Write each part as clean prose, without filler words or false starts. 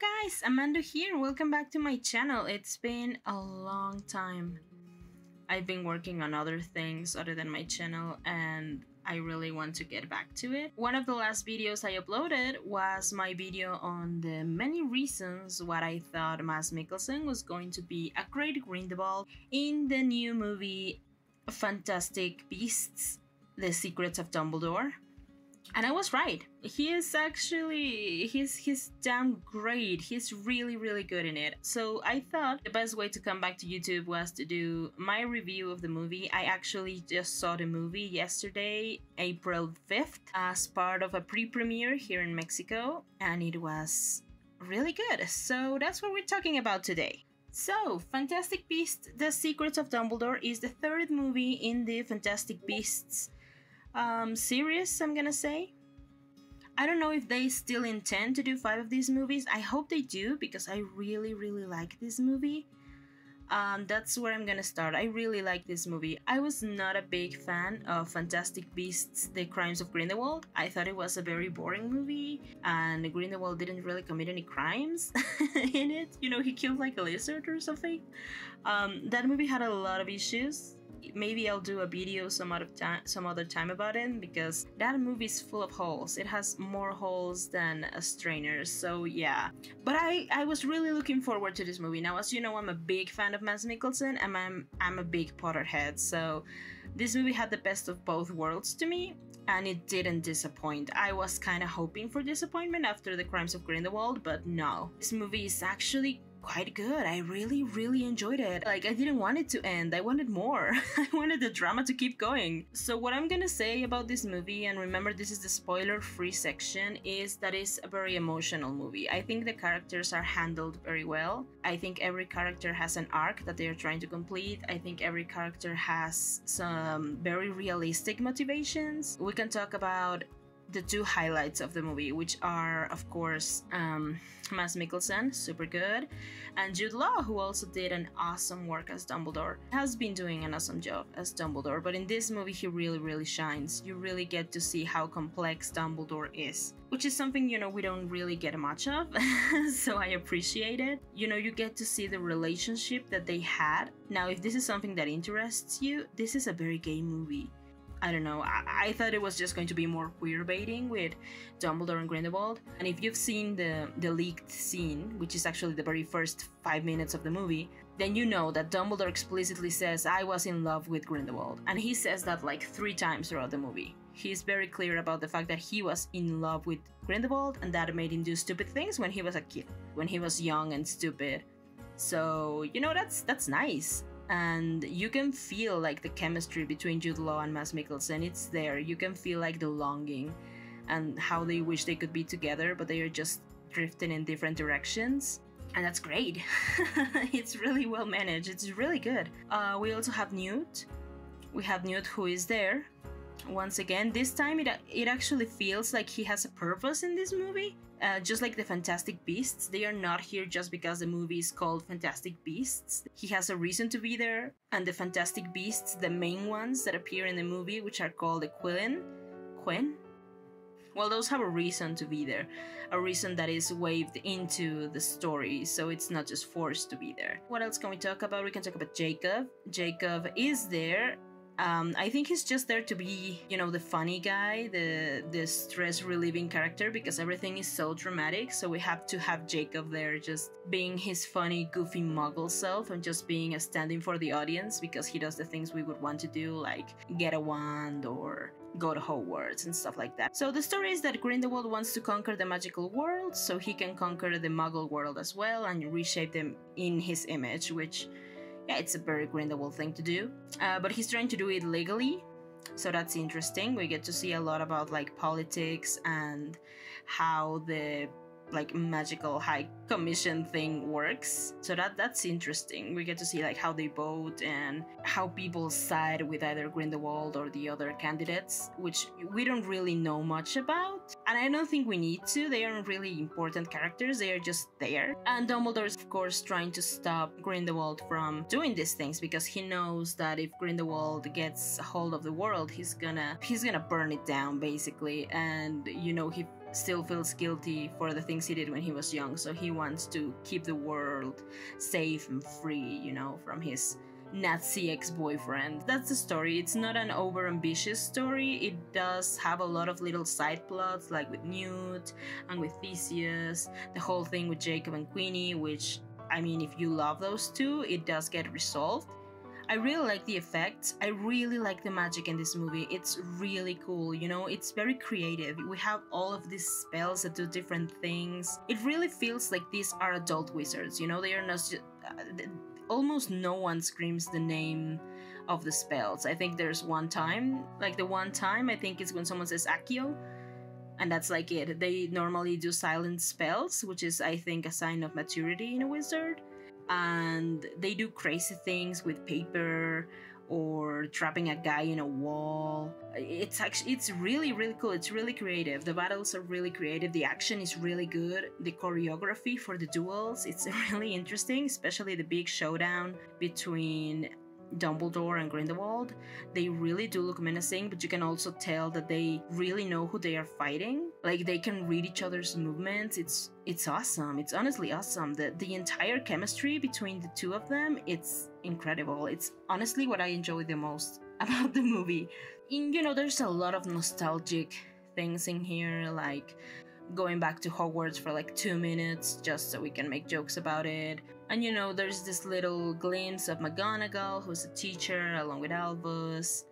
guys, Amanda here and welcome back to my channel. It's been a long time. I've been working on other things other than my channel and I really want to get back to it. One of the last videos I uploaded was my video on the many reasons why I thought Mads Mikkelsen was going to be a great Grindelwald in the new movie Fantastic Beasts: The Secrets of Dumbledore. And I was right. He is actually, he's damn great. He's really good in it. So I thought the best way to come back to YouTube was to do my review of the movie. I actually just saw the movie yesterday, April 5th, as part of a pre-premiere here in Mexico. And it was really good. So that's what we're talking about today. So, Fantastic Beasts: The Secrets of Dumbledore is the third movie in the Fantastic Beasts series, I'm gonna say. I don't know if they still intend to do 5 of these movies. I hope they do, because I really like this movie. That's where I'm gonna start. I really like this movie. I was not a big fan of Fantastic Beasts: The Crimes of Grindelwald. I thought it was a very boring movie, and Grindelwald didn't really commit any crimes in it. You know, he killed like a lizard or something. That movie had a lot of issues. Maybe I'll do a video some other time about it, because that movie is full of holes. It has more holes than a strainer, so yeah. But I was really looking forward to this movie. Now, as you know, I'm a big fan of Mads Mikkelsen, and I'm a big Potterhead, so this movie had the best of both worlds to me, and it didn't disappoint. I was kind of hoping for disappointment after The Crimes of Grindelwald, but no. This movie is actually quite good. I really enjoyed it. Like, I didn't want it to end. I wanted more. I wanted the drama to keep going. So what I'm gonna say about this movie, and remember this is the spoiler-free section, is that it's a very emotional movie. I think the characters are handled very well. I think every character has an arc that they are trying to complete. I think every character has some very realistic motivations. We can talk about the 2 highlights of the movie, which are, of course, Mads Mikkelsen, super good, and Jude Law, who also did an awesome work as Dumbledore. Has been doing an awesome job as Dumbledore, but in this movie he really shines. You really get to see how complex Dumbledore is, which is something, you know, we don't really get much of, so I appreciate it. You know, you get to see the relationship that they had. Now, if this is something that interests you, this is a very gay movie. I don't know, I thought it was just going to be more queerbaiting with Dumbledore and Grindelwald. And if you've seen the leaked scene, which is actually the very first 5 minutes of the movie, then you know that Dumbledore explicitly says, "I was in love with Grindelwald." And he says that like 3 times throughout the movie. He's very clear about the fact that he was in love with Grindelwald, and that made him do stupid things when he was a kid, when he was young and stupid. So, you know, that's nice. And you can feel like the chemistry between Jude Law and Mads Mikkelsen. It's there. You can feel like the longing and how they wish they could be together, but they are just drifting in different directions. And that's great. It's really well managed. It's really good. We also have Newt. We have Newt, who is there once again. This time it actually feels like he has a purpose in this movie. Just like the Fantastic Beasts, they are not here just because the movie is called Fantastic Beasts. He has a reason to be there, and the Fantastic Beasts, the main ones that appear in the movie, which are called the Quinn? Well, those have a reason to be there, a reason that is waved into the story, so it's not just forced to be there. What else can we talk about? We can talk about Jacob. Jacob is there. I think he's just there to be, you know, the funny guy, the stress-relieving character, because everything is so dramatic, so we have to have Jacob there just being his funny, goofy muggle self and just being a stand-in for the audience, because he does the things we would want to do, like get a wand or go to Hogwarts and stuff like that. So the story is that Grindelwald wants to conquer the magical world so he can conquer the muggle world as well and reshape them in his image, which, yeah, it's a very Grindelwald thing to do, but he's trying to do it legally, so that's interesting. We get to see a lot about like politics and how the like magical high commission thing works, so that's interesting. We get to see like how they vote and how people side with either Grindelwald or the other candidates, which we don't really know much about, and I don't think we need to. They aren't really important characters, they are just there. And Dumbledore is of course trying to stop Grindelwald from doing these things, because he knows that if Grindelwald gets a hold of the world, he's gonna burn it down basically. And you know, still feels guilty for the things he did when he was young, so he wants to keep the world safe and free, you know, from his Nazi ex-boyfriend. That's the story. It's not an over-ambitious story. It does have a lot of little side plots, like with Newt and with Theseus, the whole thing with Jacob and Queenie, which, I mean, if you love those two, it does get resolved. I really like the effects. I really like the magic in this movie. It's really cool, you know, it's very creative. We have all of these spells that do different things. It really feels like these are adult wizards, you know, they are not just, almost no one screams the name of the spells. I think there's one time, like the one time I think is when someone says Accio, and that's like it. They normally do silent spells, which is, I think, a sign of maturity in a wizard. And they do crazy things with paper or trapping a guy in a wall. It's really cool. It's really creative. The battles are really creative. The action is really good. The choreography for the duels, it's really interesting, especially the big showdown between Dumbledore and Grindelwald. They really do look menacing, but you can also tell that they really know who they are fighting. Like, they can read each other's movements. It's awesome. It's honestly awesome. The entire chemistry between the two of them, it's incredible. It's honestly what I enjoy the most about the movie. And, you know, there's a lot of nostalgic things in here, like going back to Hogwarts for like 2 minutes just so we can make jokes about it. And, you know, there's this little glimpse of McGonagall, who's a teacher, along with Albus.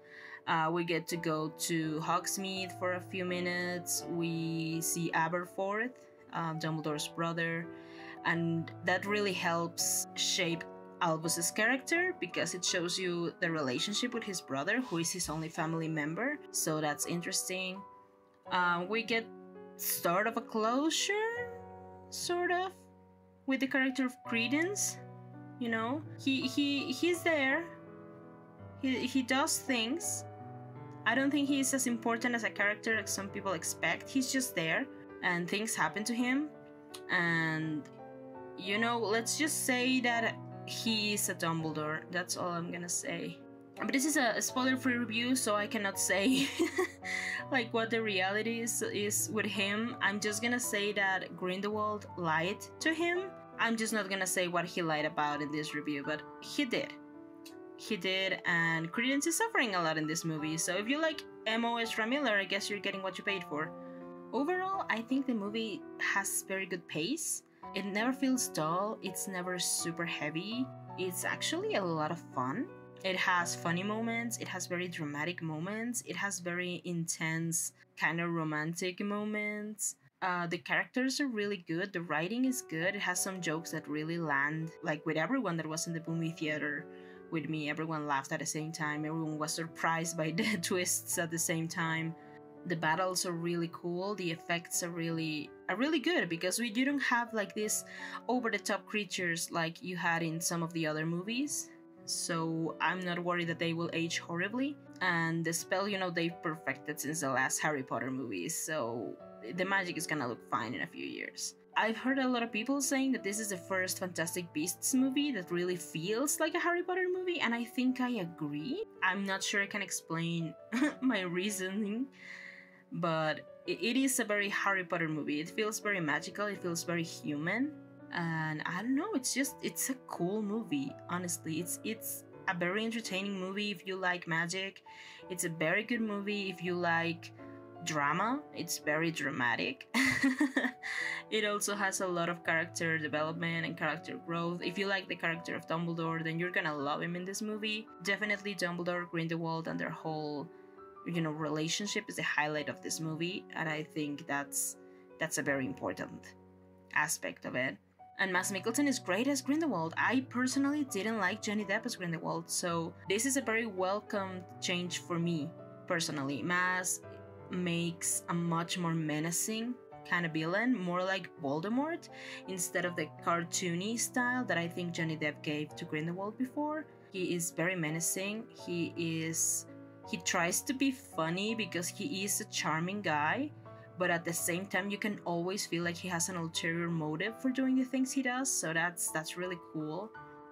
We get to go to Hogsmeade for a few minutes. We see Aberforth, Dumbledore's brother, and that really helps shape Albus's character because it shows you the relationship with his brother, who is his only family member. So that's interesting. We get start of a closure, sort of, with the character of Credence. You know, he's there. He does things. I don't think he's as important as a character as some people expect. He's just there, and things happen to him. And, you know, let's just say that he is a Dumbledore. That's all I'm gonna say. But this is a spoiler-free review, so I cannot say like what the reality is with him. I'm just gonna say that Grindelwald lied to him. I'm just not gonna say what he lied about in this review, but he did. He did, and Credence is suffering a lot in this movie, so if you like Emo Ezra Miller, I guess you're getting what you paid for. Overall, I think the movie has very good pace. It never feels dull, it's never super heavy. It's actually a lot of fun. It has funny moments, it has very dramatic moments, it has very intense, kind of romantic moments. The characters are really good, the writing is good, it has some jokes that really land, like with everyone that was in the movie theater with me. Everyone laughed at the same time, everyone was surprised by the twists at the same time. The battles are really cool, the effects are really good because you don't have like these over-the-top creatures like you had in some of the other movies. So I'm not worried that they will age horribly. And the spell, you know, they've perfected since the last Harry Potter movies, so the magic is gonna look fine in a few years. I've heard a lot of people saying that this is the first Fantastic Beasts movie that really feels like a Harry Potter movie, and I think I agree. I'm not sure I can explain my reasoning, but it is a very Harry Potter movie. It feels very magical, it feels very human. And I don't know, it's a cool movie, honestly. It's a very entertaining movie if you like magic. It's a very good movie if you like drama. It's very dramatic. It also has a lot of character development and character growth. If you like the character of Dumbledore, then you're gonna love him in this movie. Definitely Dumbledore, Grindelwald, and their whole, you know, relationship is the highlight of this movie, and I think that's a very important aspect of it. And Mads Mikkelsen is great as Grindelwald. I personally didn't like Johnny Depp as Grindelwald, so this is a very welcome change for me, personally. Mads makes a much more menacing kind of villain, more like Voldemort, instead of the cartoony style that I think Johnny Depp gave to Grindelwald before. He is very menacing. He tries to be funny because he is a charming guy, but at the same time you can always feel like he has an ulterior motive for doing the things he does, so that's really cool.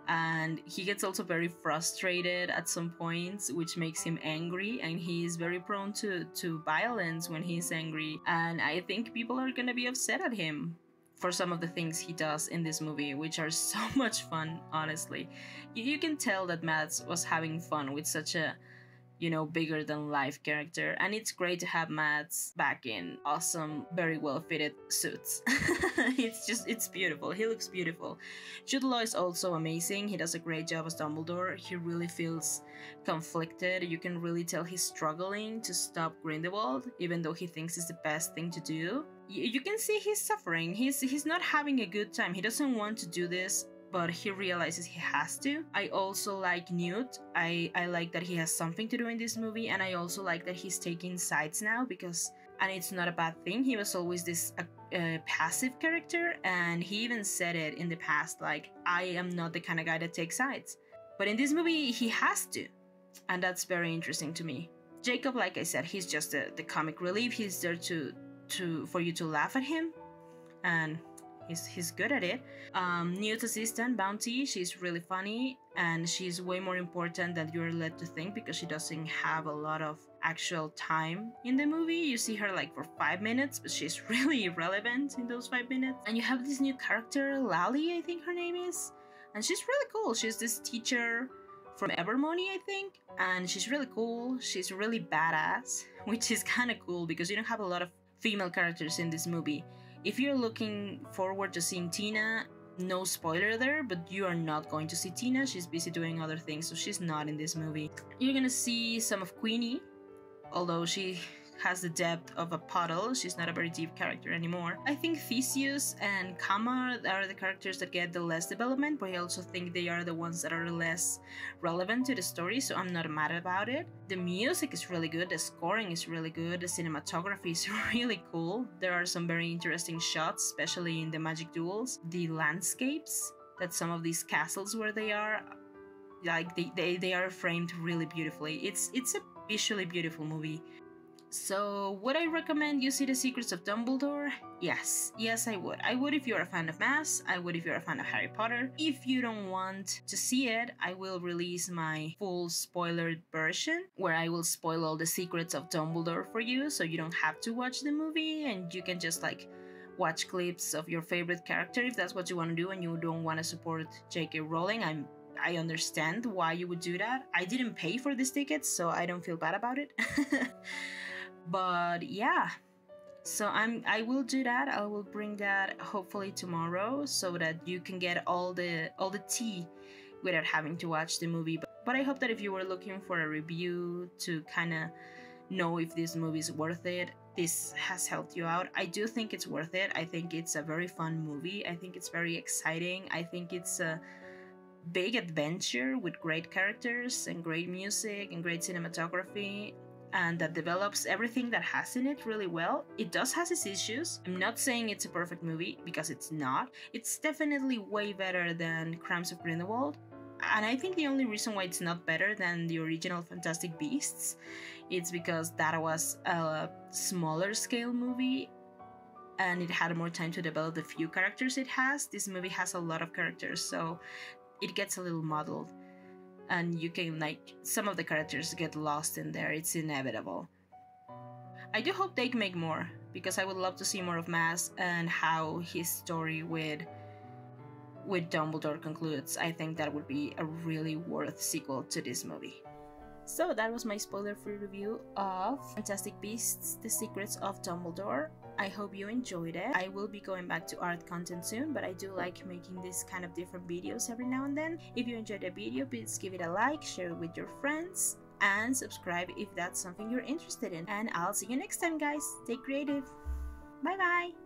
And he gets also very frustrated at some points, which makes him angry, and he is very prone to violence when he's angry. And I think people are gonna be upset at him for some of the things he does in this movie, which are so much fun, honestly. You can tell that Mads was having fun with such a, you know, bigger than life character, and it's great to have Mads back in awesome, very well fitted suits. It's beautiful. He looks beautiful. Jude Law is also amazing. He does a great job as Dumbledore. He really feels conflicted. You can really tell he's struggling to stop Grindelwald, even though he thinks it's the best thing to do. You can see he's suffering. He's not having a good time. He doesn't want to do this, but he realizes he has to. I also like Newt. I like that he has something to do in this movie, and I also like that he's taking sides now, because, and it's not a bad thing, he was always this passive character, and he even said it in the past, like, I am not the kind of guy that takes sides. But in this movie, he has to, and that's very interesting to me. Jacob, like I said, he's just the comic relief. He's there for you to laugh at him, and he's good at it. Newt's assistant, Bounty, she's really funny, and she's way more important than you're led to think, because she doesn't have a lot of actual time in the movie. You see her like for 5 minutes, but she's really irrelevant in those 5 minutes. And you have this new character, Lally, I think her name is, and she's really cool. She's this teacher from Evermoney, I think, and she's really cool. She's really badass, which is kind of cool because you don't have a lot of female characters in this movie. If you're looking forward to seeing Tina, no spoiler there, but you are not going to see Tina. She's busy doing other things, so she's not in this movie. You're gonna see some of Queenie, although she has the depth of a puddle. She's not a very deep character anymore. I think Theseus and Kama are the characters that get the less development, but I also think they are the ones that are less relevant to the story, so I'm not mad about it. The music is really good, the scoring is really good, the cinematography is really cool. There are some very interesting shots, especially in the magic duels. The landscapes, that some of these castles where they are, like they are framed really beautifully. It's a visually beautiful movie. So, would I recommend you see The Secrets of Dumbledore? Yes, I would. I would if you're a fan of Mass, I would if you're a fan of Harry Potter. If you don't want to see it, I will release my full spoilered version, where I will spoil all the secrets of Dumbledore for you, so you don't have to watch the movie, and you can just like watch clips of your favorite character if that's what you want to do and you don't want to support J.K. Rowling. I understand why you would do that. I didn't pay for these tickets, so I don't feel bad about it. But yeah, so I will do that. I will bring that hopefully tomorrow, so that you can get all the tea without having to watch the movie. But I hope that if you were looking for a review to kind of know if this movie is worth it, this has helped you out. I do think it's worth it. I think it's a very fun movie. I think it's very exciting. I think it's a big adventure with great characters and great music and great cinematography, and that develops everything that has in it really well. It does have its issues. I'm not saying it's a perfect movie, because it's not. It's definitely way better than Crimes of Grindelwald, and I think the only reason why it's not better than the original Fantastic Beasts is because that was a smaller scale movie and it had more time to develop the few characters it has. This movie has a lot of characters, so it gets a little muddled. And you can, like, some of the characters get lost in there. It's inevitable. I do hope they make more, because I would love to see more of Mass and how his story with Dumbledore concludes. I think that would be a really worth sequel to this movie. So that was my spoiler-free review of Fantastic Beasts: The Secrets of Dumbledore. I hope you enjoyed it. I will be going back to art content soon, but I do like making these kind of different videos every now and then. If you enjoyed the video, please give it a like, share it with your friends, and subscribe if that's something you're interested in. And I'll see you next time, guys. Stay creative. Bye bye.